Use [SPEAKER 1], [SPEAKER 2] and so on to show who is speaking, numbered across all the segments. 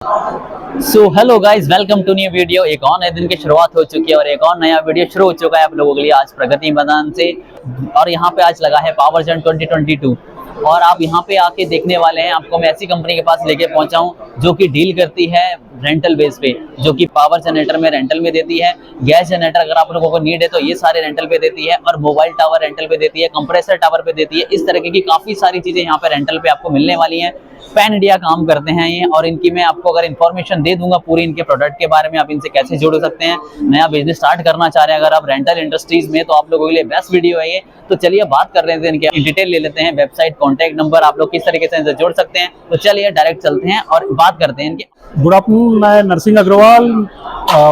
[SPEAKER 1] So hello guys, welcome to new video. एक और नए दिन की शुरुआत हो चुकी है और एक और नया वीडियो शुरू हो चुका है आप लोगों के लिए आज प्रगति मैदान से। और यहाँ पे आज लगा है पावर जन 2022 और आप यहाँ पे आके देखने वाले हैं। आपको मैं ऐसी कंपनी के पास लेके पहुंचा हूँ जो कि डील करती है रेंटल बेस पे, जो कि पावर जनरेटर में रेंटल में देती है, गैस जनरेटर अगर आप लोगों को नीड है तो ये सारे रेंटल पे देती है, और मोबाइल टावर रेंटल पे देती है, कंप्रेसर टावर पे देती है। इस तरीके की काफी सारी चीजें यहाँ पे रेंटल पे आपको मिलने वाली हैं। पैन इंडिया काम करते हैं ये, और इनकी मैं आपको अगर इन्फॉर्मेशन दे दूंगा पूरी इनके प्रोडक्ट के बारे में, आप इनसे कैसे जुड़ सकते हैं, नया बिजनेस स्टार्ट करना चाह रहे हैं अगर आप रेंटल इंडस्ट्रीज में, तो आप लोगों के लिए बेस्ट वीडियो है ये। तो चलिए बात कर रहे थे इनके डिटेल ले लेते हैं, वेबसाइट, कॉन्टैक्ट नंबर, आप लोग किस तरीके से इनसे जुड़ सकते हैं। तो चलिए डायरेक्ट चलते हैं और बात करते हैं इनके।
[SPEAKER 2] गुड आफ्टरनून, मैं Narsingh Agarwal,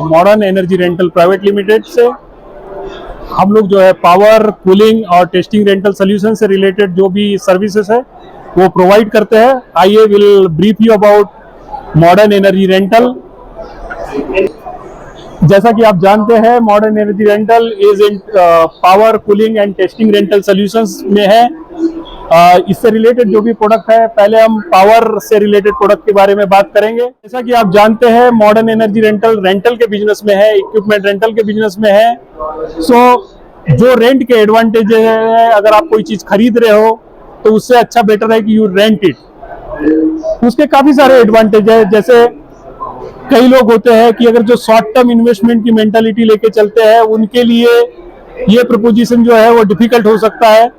[SPEAKER 2] Modern Energy Rental Private Limited से। हम लोग जो है पावर, कूलिंग और टेस्टिंग रेंटल सोल्यूशन से रिलेटेड जो भी सर्विसेज है वो प्रोवाइड करते हैं। I will brief you about Modern Energy Rental. जैसा कि आप जानते हैं, Modern Energy Rental is in power, cooling and testing rental solutions में है। इससे रिलेटेड जो भी प्रोडक्ट है, पहले हम पावर से रिलेटेड प्रोडक्ट के बारे में बात करेंगे। जैसा कि आप जानते हैं, मॉडर्न एनर्जी रेंटल के बिजनेस में है, इक्विपमेंट रेंटल के बिजनेस में है। जो रेंट के एडवांटेज है, अगर आप कोई चीज खरीद रहे हो तो उससे अच्छा बेटर है कि यू रेंट इट। उसके काफी सारे एडवांटेज है। जैसे कई लोग होते हैं कि अगर जो शॉर्ट टर्म इन्वेस्टमेंट की मेंटालिटी लेके चलते हैं, उनके लिए ये प्रपोजिशन जो है वो डिफिकल्ट हो सकता है।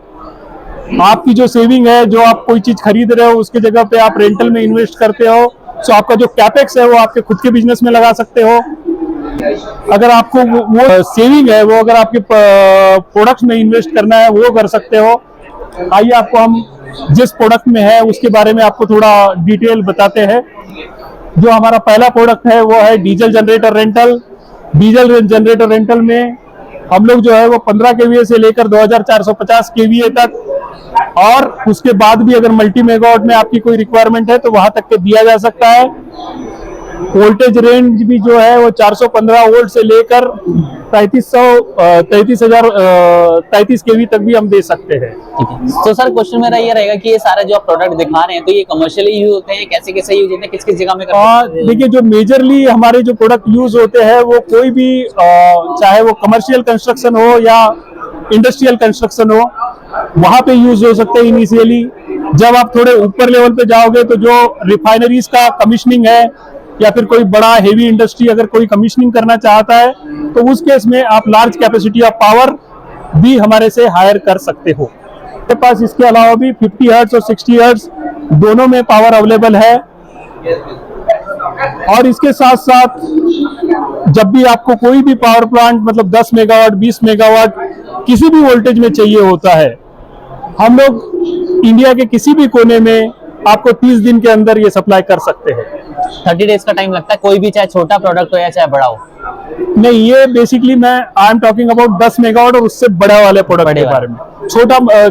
[SPEAKER 2] आपकी जो सेविंग है, जो आप कोई चीज खरीद रहे हो उसके जगह पे आप रेंटल में इन्वेस्ट करते हो, तो आपका जो कैपेक्स है वो आपके खुद के बिजनेस में लगा सकते हो। अगर आपको वो सेविंग है वो अगर आपके प्रोडक्ट्स में इन्वेस्ट करना है वो कर सकते हो। आइए आपको हम जिस प्रोडक्ट में है उसके बारे में आपको थोड़ा डिटेल बताते हैं। जो हमारा पहला प्रोडक्ट है वो है diesel generator rental. Diesel generator rental में हम लोग जो है वो 15 केवीए से लेकर 2450 केवीए तक, और उसके बाद भी अगर मल्टी मेगावाट में आपकी कोई रिक्वायरमेंट है तो वहां तक के दिया जा सकता है। वोल्टेज रेंज भी जो है वो 415 वोल्ट से लेकर 33 केवी तक भी हम दे सकते हैं।
[SPEAKER 1] तो सर क्वेश्चन मेरा ये रहेगा कि ये सारे जो आप प्रोडक्ट दिखा रहे हैं तो ये कमर्शियली यूज होते हैं, कैसे कैसे यूज होते हैं, किस किस जगह में करते हैं?
[SPEAKER 2] देखिए, जो मेजरली हमारे जो प्रोडक्ट यूज होते हैं वो कोई भी चाहे वो कमर्शियल कंस्ट्रक्शन हो या इंडस्ट्रियल कंस्ट्रक्शन हो, वहां पे यूज हो सकते हैं इनिशियली। जब आप थोड़े ऊपर लेवल पे जाओगे तो जो रिफाइनरीज का कमीशनिंग है या फिर कोई बड़ा हेवी इंडस्ट्री अगर कोई कमीशनिंग करना चाहता है तो उस केस में आप लार्ज कैपेसिटी ऑफ पावर भी हमारे से हायर कर सकते हो। मेरे पास इसके अलावा भी 50 हर्ट्ज और 60 हर्ट्ज दोनों में पावर अवेलेबल है। और इसके साथ साथ जब भी आपको कोई भी पावर प्लांट मतलब 10 मेगावाट, 20 मेगावाट किसी भी वोल्टेज में चाहिए होता है, हम लोग इंडिया के किसी भी कोने में आपको 30 दिन के अंदर ये सप्लाई कर सकते हैं।
[SPEAKER 1] 30 डेज का टाइम लगता है, कोई भी चाहे छोटा प्रोडक्ट हो या चाहे बड़ा हो?
[SPEAKER 2] नहीं, ये basically I am talking about 10 megawatt और उससे बड़ा वाले प्रोडक्ट के बारे में।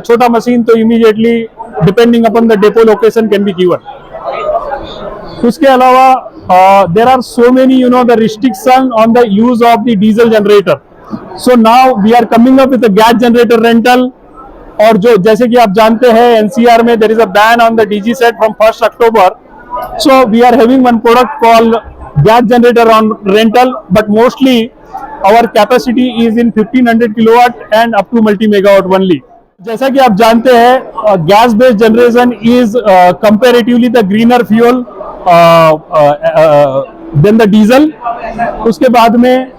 [SPEAKER 2] छोटा मशीन तो immediately depending upon the depot location can be given. उसके अलावा there are so many the restriction on the use of the diesel generator. So now we are coming up with the gas generator rental. और जो जैसे कि आप जानते हैं, NCR में there is a ban on the DG set from 1 October. So we are having one product called gas generator on rental, but mostly our capacity is in 1500 kilowatt and up to multi megawatt only. जैसा कि आप जानते हैं, gas based generation is comparatively the greener fuel than the diesel. उसके बाद में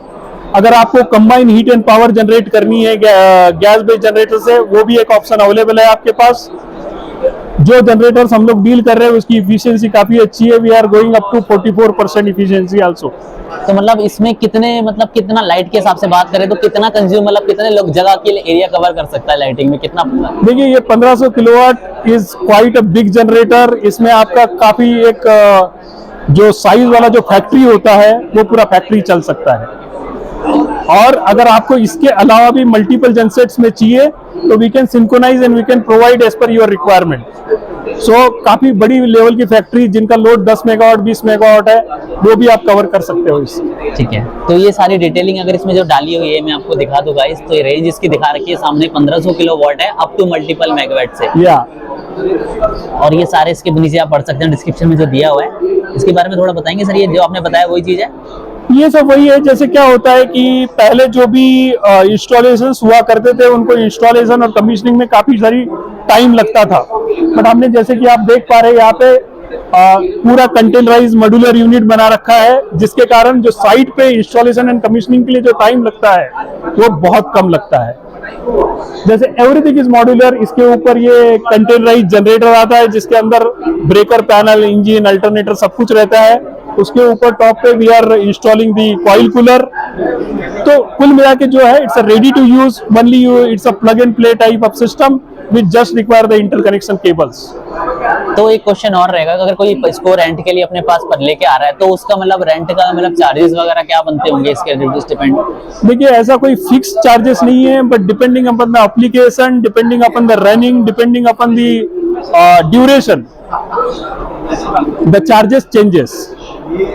[SPEAKER 2] अगर आपको combine heat and power generate करनी है गैस बेस्ड जनरेटर से, वो भी एक ऑप्शन अवेलेबल है आपके पास। जो जनरेटर्स हम लोग डील कर रहे हैं उसकी इफिशियंसी काफी अच्छी है। We are going up to 44% efficiency also.
[SPEAKER 1] तो मतलब इसमें कितना लाइट के हिसाब से बात करें तो कितना कंज्यूम, मतलब कितने लोग जगह के लिए एरिया कवर कर सकता है लाइटिंग में, कितना?
[SPEAKER 2] देखिए, ये 1500 kilowatt is quite a big generator. इसमें आपका काफी एक जो साइज वाला जो फैक्ट्री होता है वो पूरा फैक्ट्री चल सकता है। और अगर आपको इसके अलावा भी मल्टीपल जनसेट्स में चाहिए तो we can synchronize and we can provide as per your requirement. So काफी बड़ी लेवल की फैक्ट्री जिनका लोड 10 मेगावाट, 20 मेगावाट है, वो भी आप कवर कर सकते हो इससे।
[SPEAKER 1] ठीक है, तो ये सारी डिटेलिंग अगर इसमें जो डाली हुई है मैं आपको दिखा दूंगा। इस तो ये रेंज इसकी दिखा रखी है सामने 1500 किलोवाट है अप टू मल्टीपल मेगावाट से।
[SPEAKER 2] या
[SPEAKER 1] और ये सारे इसके नीचे आप पढ़ सकते हैं डिस्क्रिप्शन में जो दिया हुआ है। इसके बारे में थोड़ा बताएंगे सर, ये जो आपने बताया वही चीज है?
[SPEAKER 2] ये सब वही है। जैसे क्या होता है कि पहले जो भी इंस्टॉलेशन हुआ करते थे उनको इंस्टॉलेशन और कमीशनिंग में काफी सारी टाइम लगता था, बट हमने जैसे कि आप देख पा रहे हैं यहाँ पे पूरा कंटेनराइज मॉड्यूलर यूनिट बना रखा है, जिसके कारण जो साइट पे इंस्टॉलेशन एंड कमीशनिंग के लिए जो टाइम लगता है वो बहुत कम लगता है। जैसे एवरीथिंग इज मॉड्यूलर, इसके ऊपर ये कंटेनराइज जनरेटर आता है जिसके अंदर ब्रेकर पैनल, इंजन, अल्टरनेटर सब कुछ रहता है। उसके ऊपर टॉप पे we are installing the coil cooler. तो कुल मिला के जो है it's a ready to use, only it's a plug and play type of system which just require the interconnection cables.
[SPEAKER 1] तो एक क्वेश्चन और रहेगा, अगर कोई इसको रेंट के लिए अपने पास पर लेके आ रहा है तो उसका मतलब रेंट का मतलब चार्जेस वगैरह क्या बनते होंगे इसके डिपेंड?
[SPEAKER 2] देखिए ऐसा कोई फिक्स चार्जेस नहीं है, but depending upon the application, depending upon the running, depending upon the duration, the charges changes.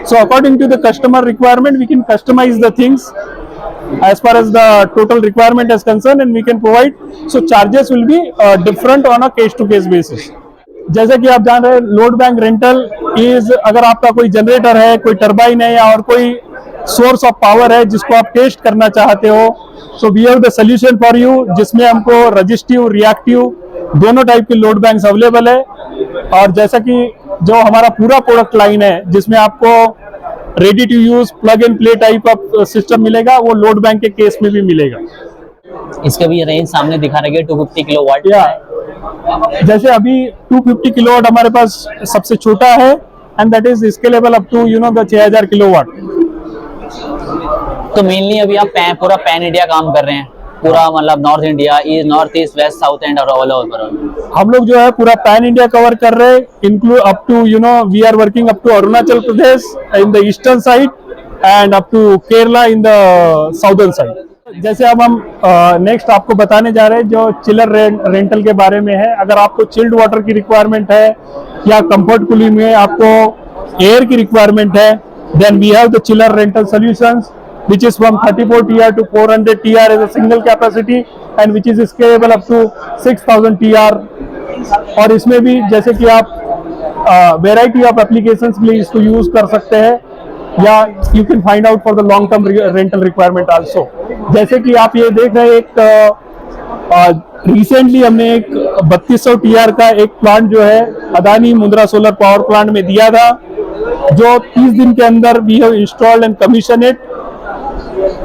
[SPEAKER 2] So according to the customer requirement, we can customize the things as far as the total requirement is concerned, and we can provide. So charges will be different on a case to case basis. जैसे कि आप जान रहे हैं, load bank rental is, अगर आपका कोई generator है, कोई टरबाइन है या और कोई सोर्स ऑफ पावर है जिसको आप टेस्ट करना चाहते हो, so we have the solution for you, जिसमें हमको रजिस्टिव, रिएक्टिव दोनों टाइप के लोड बैंक्स अवेलेबल है। और जैसा कि जो हमारा पूरा प्रोडक्ट लाइन है जिसमें आपको ready to use plug and play type of system मिलेगा, वो लोड बैंक के केस में भी मिलेगा।
[SPEAKER 1] इसका भी रेंज सामने दिखा रहे 250 किलोवाट।
[SPEAKER 2] या जैसे अभी 250 किलोवाट हमारे पास सबसे छोटा है, and that is scalable up to the 6000 kilowatt.
[SPEAKER 1] तो मेनली अभी आप पूरा पैन इंडिया काम कर रहे हैं, पूरा मतलब North India, east, north east, west, south and और ऑल ओवर? हम
[SPEAKER 2] लोग जो है पूरा पैन इंडिया कवर कर रहे हैं, include up to we are working up to Arunachal Pradesh in the eastern side and up to Kerala in the southern side. जैसे अब हम नेक्स्ट आपको बताने जा रहे हैं जो चिलर रेंटल के बारे में है। अगर आपको चिल्ड वाटर की रिक्वायरमेंट है या कंफर्ट कूलिंग में आपको एयर की रिक्वायरमेंट है, then we have the chiller rental solutions which is from 34 TR to 400 TR as a single capacity and which is scalable up to 6000 TR। और इसमें भी जैसे कि आप वेराइटी ऑफ एप्लीकेशंस के लिए इसको यूज कर सकते हैं, या you can find out for the long term rental requirement also. जैसे कि आप ये देख रहे हैं, एक रिसेंटली हमने एक 3200 TR का एक प्लांट जो है Adani Mundra solar power plant में दिया था, जो 30 दिन के अंदर we have installed and commission it.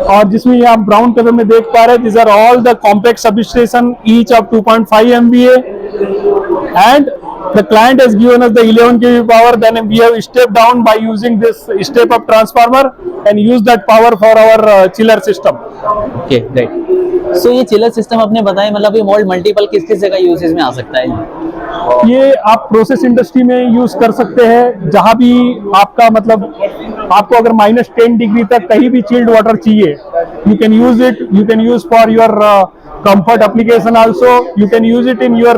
[SPEAKER 2] और जिसमें ये आप ब्राउन कलर में देख पा रहे हैं, these are all the compact substation each of 2.5 MVA, and the client has given us the 11 kV power. Then we have stepped down by using this step up transformer and use that power for our chiller system.
[SPEAKER 1] Okay, great. So ये chiller system आपने बताया, मतलब ये mould multiple किस किस जगह uses में आ सकता है?
[SPEAKER 2] ये आप प्रोसेस इंडस्ट्री में यूज कर सकते हैं, जहां भी आपका मतलब आपको अगर -10 डिग्री तक कहीं भी चिल्ड वाटर चाहिए, you can use it. You can use for your comfort application also, you can use it in your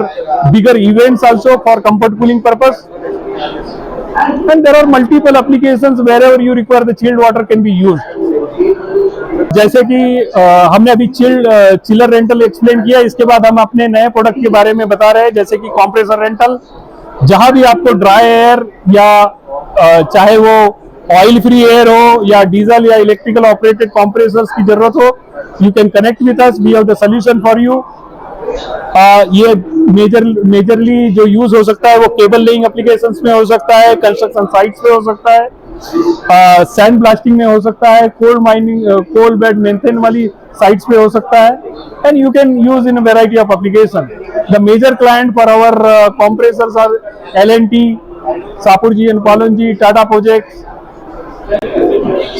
[SPEAKER 2] bigger events also for comfort cooling purpose, and there are multiple applications wherever you require the chilled water can be used। जैसे कि हमने अभी chiller rental explain किया, इसके बाद हम अपने नए प्रोडक्ट के बारे में बता रहे हैं, जैसे कि कंप्रेसर रेंटल। जहां भी आपको ड्राई एयर या चाहे वो ऑयल फ्री एयर हो या डीजल या इलेक्ट्रिकल ऑपरेटेड कंप्रेसर्स की जरूरत हो, you can connect with us, we have the solution for you. ये मेजरली जो यूज हो सकता है वो केबल लेइंग एप्लीकेशंस में हो सकता है, कंस्ट्रक्शन साइट्स पे हो सकता है, सैंड ब्लास्टिंग में हो सकता है, coal mining, coal bed maintain वाली साइट्स पे हो सकता है, and you can use in variety of application. The major client for our compressors are L&T, Shapoorji and Pallonji, Tata projects.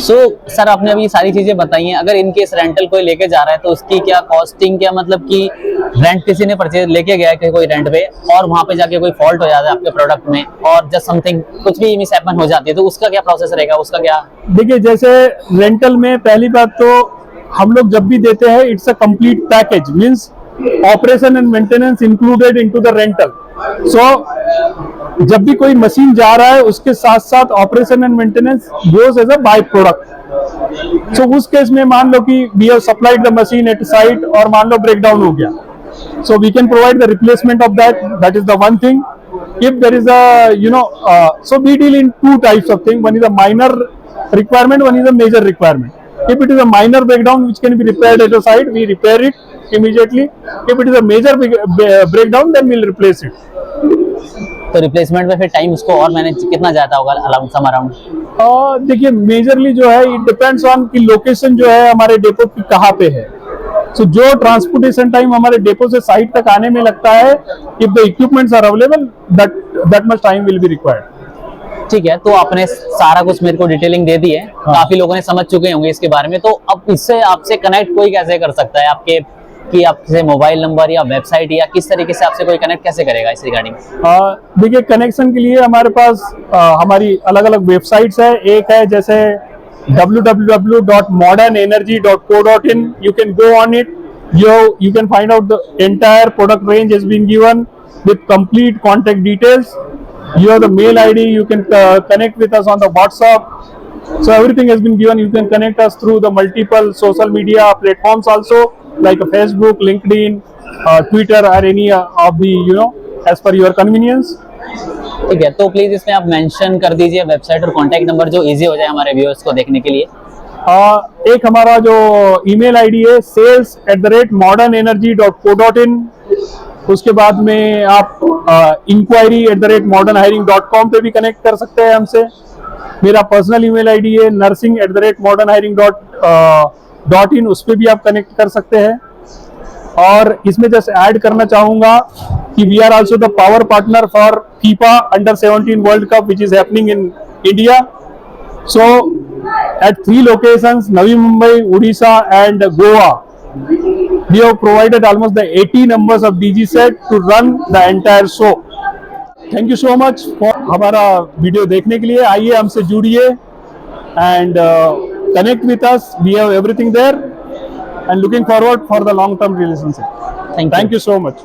[SPEAKER 1] So sir आपने अभी सारी चीजें बताई हैं, अगर इनकेस रेंटल कोई लेके जा रहा है तो उसकी क्या कॉस्टिंग, क्या मतलब कि रेंट किसी ने परचेज लेके गया है कोई रेंट पे और वहां पे जाके कोई फॉल्ट हो जाता है आपके प्रोडक्ट में और जस्ट समथिंग कुछ भी मिसहैपन हो जाती है, तो उसका क्या प्रोसेस रहेगा, उसका क्या? देखिए
[SPEAKER 2] जैसे रेंटल में पहली बात तो हम लोग जब भी देते हैं it's a complete package, means operation and maintenance included into the rental. So जब भी कोई मशीन जा रहा है उसके साथ साथ operation and maintenance goes as a by product. So उस केस में मान लो कि we have supplied the machine at site और मान लो ब्रेकडाउन हो गया, So we can provide the replacement of that. That is the one thing. If there is a, so we deal in two types of things. One is a minor requirement, one is a major requirement. If it is a minor breakdown which can be repaired at a site, we repair it immediately. If it is a major breakdown, then we'll replace it.
[SPEAKER 1] तो replacement में फिर time उसको और manage कितना जाता होगा some around?
[SPEAKER 2] देखिए majorly जो है इट डिपेंड्स ऑन कि लोकेशन जो है हमारे डेपो की कहाँ पे है. सो जो ट्रांसपोर्टेशन टाइम हमारे डेपो से साइट तक आने में लगता है, if the equipments are available, that much time will be required.
[SPEAKER 1] ठीक है, तो आपने सारा कुछ मेरे को डिटेलिंग दे दी है. काफी लोगों ने समझ चुके होंगे इसके बारे में. तो अब इससे आपसे कनेक्ट कोई कैसे कर सकता है? आपके मोबाइल नंबर या वेबसाइट या किस तरीके से आपसे कोई कनेक्ट कैसे करेगा इस रिगार्डिंग?
[SPEAKER 2] देखिए कनेक्शन के लिए हमारे पास हमारी अलग अलग वेबसाइट्स है. एक है जैसे www.modernenergy.co.in. You can go on it. You can find out the entire product range has been given with complete contact details. You have the mail ID. You can connect with us on the WhatsApp. So everything has been given. You can connect us through the multiple social media platforms also, like Facebook, LinkedIn, Twitter, or any of the as per your convenience.
[SPEAKER 1] ठीक है, तो please इसमें आप mention कर दीजिए website और contact number, जो easy हो जाए हमारे व्यूअर्स को देखने के लिए.
[SPEAKER 2] एक हमारा जो ईमेल आईडी है sales@modernenergy.co.in. उसके बाद में आप inquiry@modernhiring.com पे भी कनेक्ट कर सकते हैं हमसे. मेरा पर्सनल ईमेल आईडी है nursing@modernhiring.in. उस पर भी आप कनेक्ट कर सकते हैं. और इसमें जस्ट ऐड करना चाहूंगा कि we are also the power partner for FIFA Under-17 World Cup which is happening in India. So at 3 locations, Navi Mumbai, Odisha and Goa, we have provided almost the 80 numbers of DG set to run the entire show. Thank you so much for हमारा video देखने के लिए. आइए हमसे जुड़िए and connect with us. We have everything there and looking forward for the long term relationship.
[SPEAKER 1] Thank you
[SPEAKER 2] so much.